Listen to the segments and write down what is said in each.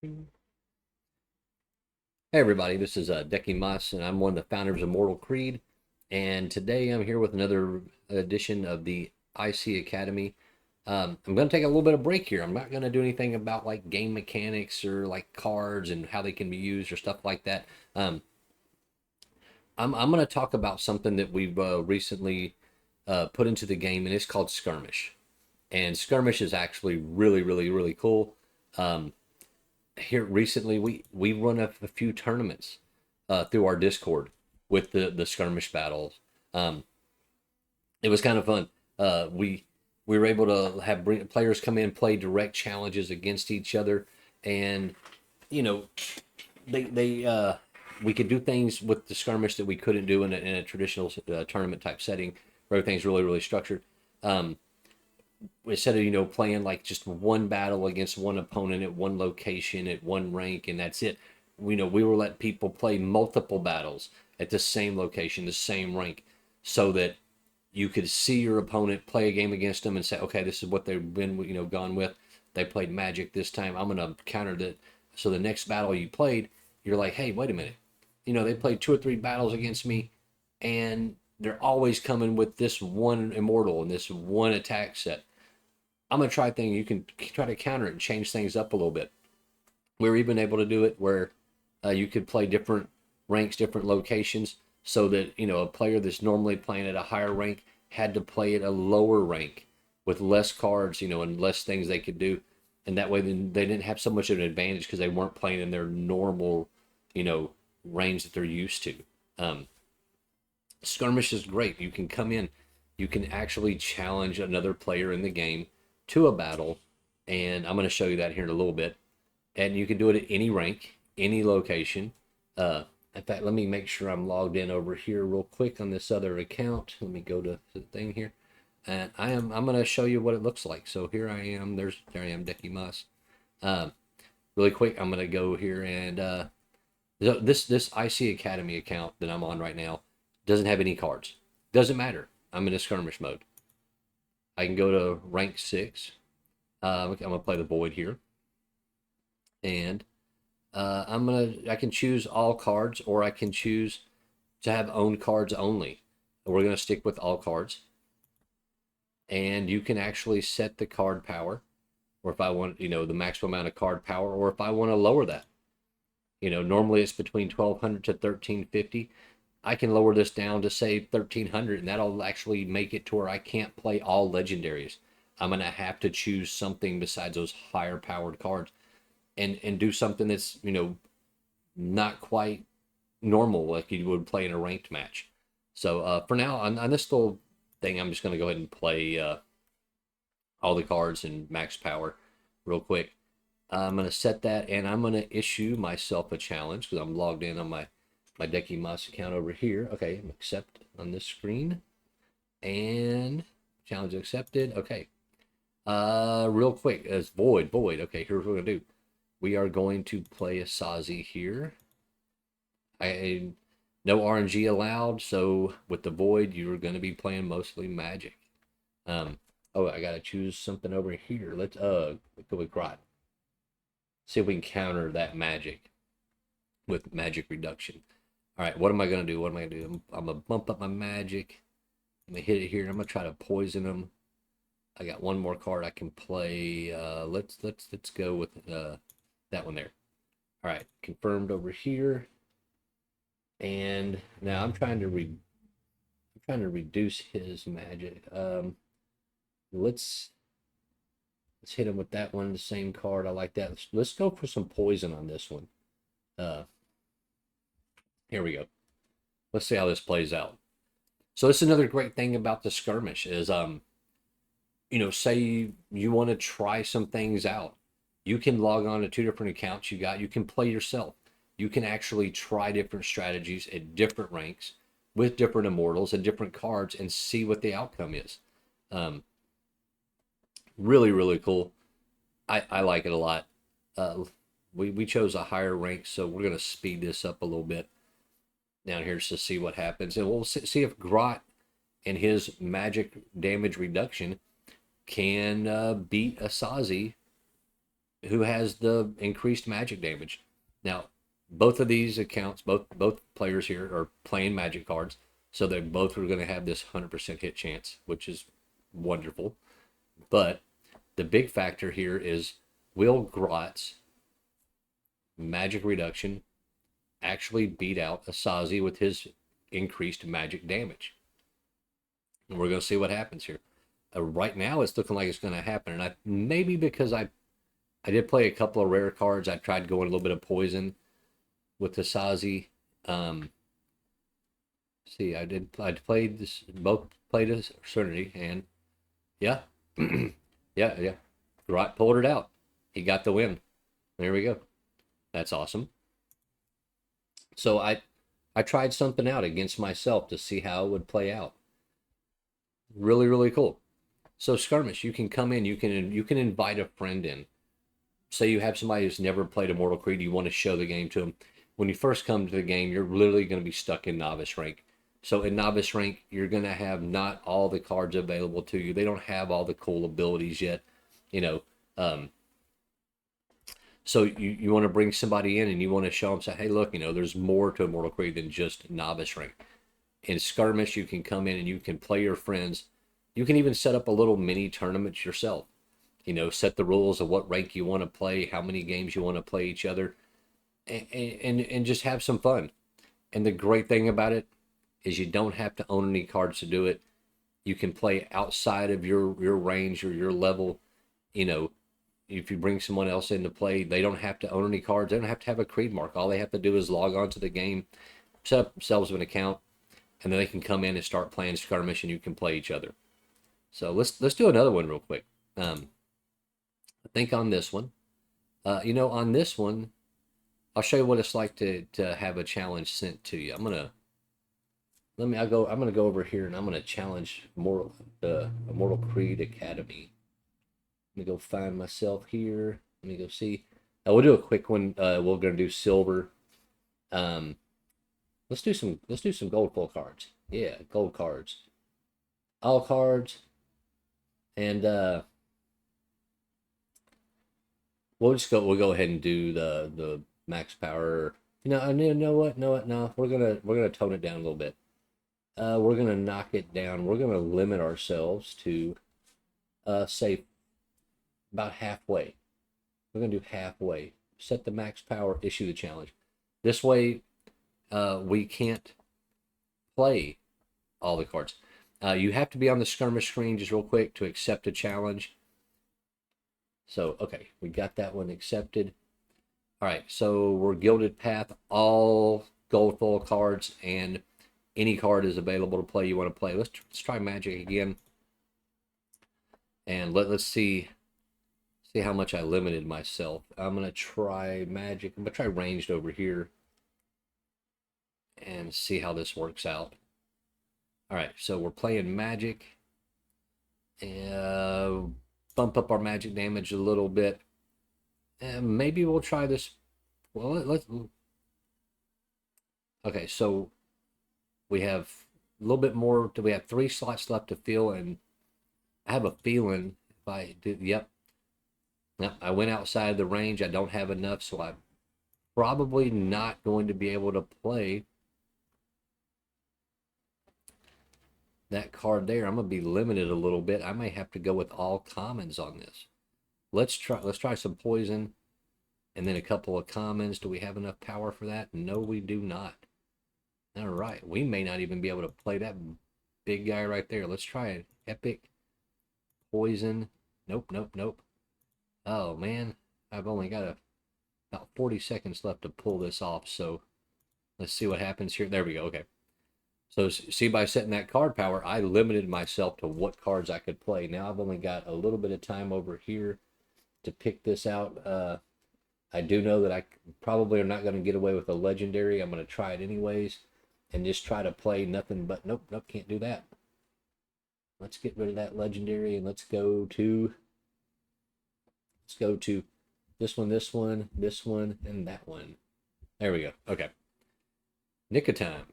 Hey everybody, this is Decky Moss, and I'm one of the founders of Immortal Creed. And today I'm here with another edition of the IC Academy. I'm going to take a little bit of break here. I'm not going to do anything about like game mechanics or like cards and how they can be used or stuff like that. Um, I'm going to talk about something that we've recently put into the game, and it's called Skirmish. And Skirmish is actually really cool. Um, Here recently we run a few tournaments through our Discord with the skirmish battles. Um, it was kind of fun. We were able to have players come in, play direct challenges against each other, and you know they we could do things with the skirmish that we couldn't do in a traditional tournament type setting where everything's really structured. Um, Instead of playing like just one battle against one opponent at one location at one rank and that's it, we were letting people play multiple battles at the same location, the same rank, so that you could see your opponent, play a game against them, and say, okay, this is what they've been gone with. They played magic this time, I'm gonna counter that. So the next battle you played, you're like, hey, wait a minute, they played two or three battles against me, and they're always coming with this one immortal and this one attack set. I'm gonna try things. You can try to counter it and change things up a little bit. We were even able to do it where you could play different ranks, different locations, so that a player that's normally playing at a higher rank had to play at a lower rank with less cards, and less things they could do, and that way then they didn't have so much of an advantage because they weren't playing in their normal, range that they're used to. Um, Skirmish is great. You can come in, you can actually challenge another player in the game to a battle, and I'm going to show you that here in a little bit. And you can do it at any rank, any location. In fact, let me make sure I'm logged in over here real quick on this other account. Let me go to the thing here, and I'm going to show you what it looks like. So here I am. There I am, Decky Moss. Um, Really quick, I'm going to go here and this IC Academy account that I'm on right now doesn't have any cards. Doesn't matter. I'm in a skirmish mode. I can go to rank 6. I'm gonna play the void here, and I can choose all cards, or I can choose to have own cards only. We're gonna stick with all cards, and you can actually set the card power, or if I want, the maximum amount of card power, or if I want to lower that. Normally it's between 1200 to 1350. I can lower this down to say 1300, and that'll actually make it to where I can't play all legendaries. I'm gonna have to choose something besides those higher powered cards, and do something that's not quite normal like you would play in a ranked match. So for now on this little thing, I'm just gonna go ahead and play all the cards and max power real quick. I'm gonna set that, and I'm gonna issue myself a challenge because I'm logged in on my Decky Moss account over here. Okay, accept on this screen, and challenge accepted. Okay. Real quick, as void. Okay, here's what we're gonna do. We are going to play a Sazi here. I No RNG allowed, so with the void, you're gonna be playing mostly magic. Oh, I gotta choose something over here. Let's go with Grot. See if we can counter that magic with magic reduction. All right, what am I gonna do? What am I gonna do? I'm gonna bump up my magic. I'm gonna hit it here. I'm gonna try to poison them. I got one more card I can play. Let's go with that one there. All right, confirmed over here. And now I'm trying to reduce his magic. Let's hit him with that one. The same card. I like that. Let's go for some poison on this one. Uh, Here we go. Let's see how this plays out. So this is another great thing about the skirmish is say you want to try some things out. You can log on to two different accounts you can play yourself. You can actually try different strategies at different ranks with different immortals and different cards and see what the outcome is. Um, really cool. I like it a lot. Uh, we chose a higher rank, so we're going to speed this up a little bit down here just to see what happens. And we'll see if Grot and his magic damage reduction can beat Asazi who has the increased magic damage. Now, both of these accounts, both players here are playing magic cards, so they both are going to have this 100% hit chance, which is wonderful. But the big factor here is, will Grot's magic reduction actually beat out Asazi with his increased magic damage? And we're going to see what happens here. Right now, it's looking like it's going to happen, and maybe because I did play a couple of rare cards. I tried going a little bit of poison with the Sazi. See, I played this, both played a Serenity, and yeah, yeah. Grot pulled it out. He got the win. There we go. That's awesome. So I tried something out against myself to see how it would play out. Really, really cool. So Skirmish, you can come in, you can invite a friend in. Say you have somebody who's never played Immortal Creed, you want to show the game to them. When you first come to the game, you're literally going to be stuck in novice rank. So in novice rank, you're going to have not all the cards available to you. They don't have all the cool abilities yet, you know. So you want to bring somebody in and you want to show them, say, hey, look, there's more to Immortal Creed than just novice rank. In Skirmish, you can come in and you can play your friends. You can even set up a little mini tournament yourself. Set the rules of what rank you want to play, how many games you want to play each other, and just have some fun. And the great thing about it is you don't have to own any cards to do it. You can play outside of your range or your level. If you bring someone else into play, they don't have to own any cards. They don't have to have a creed mark. All they have to do is log on to the game, set up themselves an account, and then they can come in and start playing Skirmish, and you can play each other. So let's do another one real quick. I think on this one, on this one, I'll show you what it's like to have a challenge sent to you. I'm gonna go over here and I'm gonna challenge the Immortal Creed Academy. Let me go find myself here. Let me go see. We'll do a quick one. We're gonna do silver. Let's do some gold full cards. Yeah, gold cards. All cards. And we'll go ahead and do the max power. Know what? No, we're gonna tone it down a little bit. We're gonna knock it down. We're gonna limit ourselves to say about halfway. We're gonna do halfway. Set the max power, issue the challenge. This way, we can't play all the cards. You have to be on the skirmish screen just real quick to accept a challenge. So, okay, we got that one accepted. All right, so we're Gilded Path, all gold foil cards, and any card is available to play you want to play. Let's try Magic again. And let's see how much I limited myself. I'm going to try Magic. I'm going to try Ranged over here and see how this works out. All right, so we're playing Magic. Bump up our magic damage a little bit. And maybe we'll try this. Well, let's. Okay, so we have a little bit more. We have 3 slots left to fill, and I have a feeling if I do. Yep. I went outside the range. I don't have enough, so I'm probably not going to be able to play that card there. I'm going to be limited a little bit. I may have to go with all commons on this. Let's try some poison and then a couple of commons. Do we have enough power for that? No, we do not. All right. We may not even be able to play that big guy right there. Let's try an epic poison. Nope. Oh, man. I've only got about 40 seconds left to pull this off, so let's see what happens here. There we go. Okay. So see, by setting that card power, I limited myself to what cards I could play. Now I've only got a little bit of time over here to pick this out. I do know that I probably are not going to get away with a legendary. I'm going to try it anyways and just try to play nothing but... Nope, can't do that. Let's get rid of that legendary and let's go to this one, and that one. There we go. Okay. Nick of time.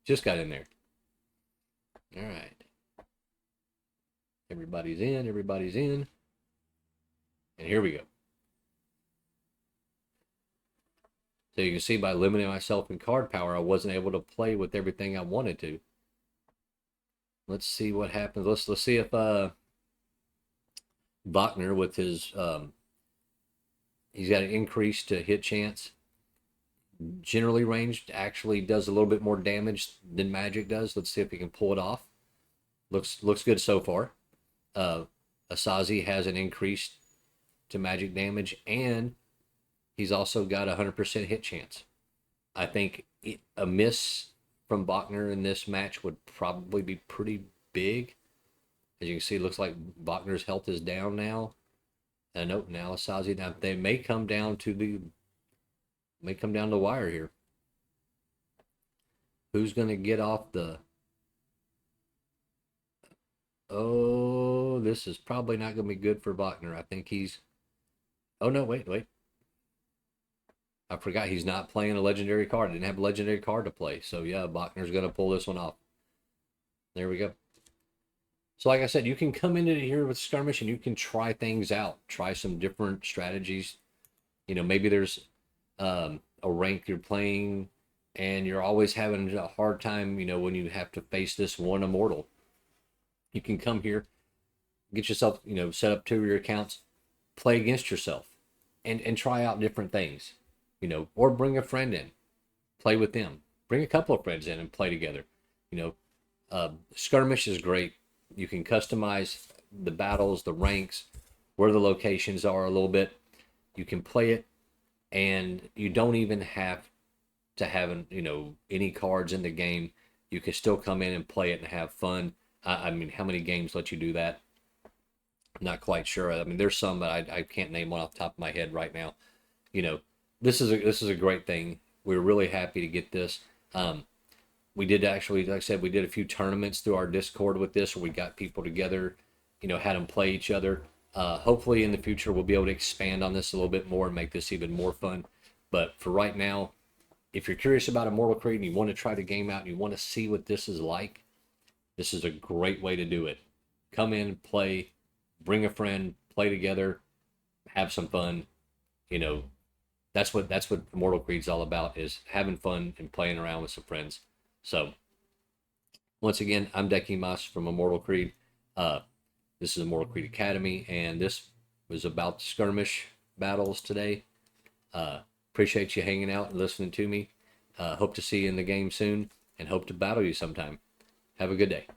Just got in there. All right. Everybody's in. And here we go. So you can see by limiting myself in card power, I wasn't able to play with everything I wanted to. Let's see what happens. Let's see if Bachner with his he's got an increased hit chance. Generally ranged actually does a little bit more damage than magic does. Let's see if he can pull it off. Looks good so far. Asazi has an increase to magic damage, and he's also got a 100% hit chance. I think a miss from Bachner in this match would probably be pretty big. As you can see, it looks like Bachner's health is down now. And nope, now Asazi. Now they may come down to the wire here. Who's going to get off the? Oh, this is probably not going to be good for Bachner. I think he's. Oh no, wait. I forgot he's not playing a legendary card. Didn't have a legendary card to play. So yeah, Bachner's going to pull this one off. There we go. So like I said, you can come into here with Skirmish and you can try things out. Try some different strategies. You know, maybe there's a rank you're playing and you're always having a hard time, you know, when you have to face this one immortal. You can come here, get yourself, you know, set up 2 of your accounts, play against yourself and try out different things, you know, or bring a friend in, play with them. Bring a couple of friends in and play together. You know, Skirmish is great. You can customize the battles, the ranks, where the locations are a little bit. You can play it, and you don't even have to have, you know, any cards in the game. You can still come in and play it and have fun. I mean, how many games let you do that? I'm not quite sure. I mean, there's some, but I can't name one off the top of my head right now. You know, this is a great thing. We're really happy to get this. We did actually, like I said, we did a few tournaments through our Discord with this, where we got people together, you know, had them play each other. Hopefully in the future we'll be able to expand on this a little bit more and make this even more fun. But for right now, if you're curious about Immortal Creed and you want to try the game out and you want to see what this is like, this is a great way to do it. Come in, play, bring a friend, play together, have some fun. You know, that's what Immortal Creed's all about, is having fun and playing around with some friends. So, once again, I'm Decky Moss from Immortal Creed. This is Immortal Creed Academy, and this was about skirmish battles today. Appreciate you hanging out and listening to me. Hope to see you in the game soon, and hope to battle you sometime. Have a good day.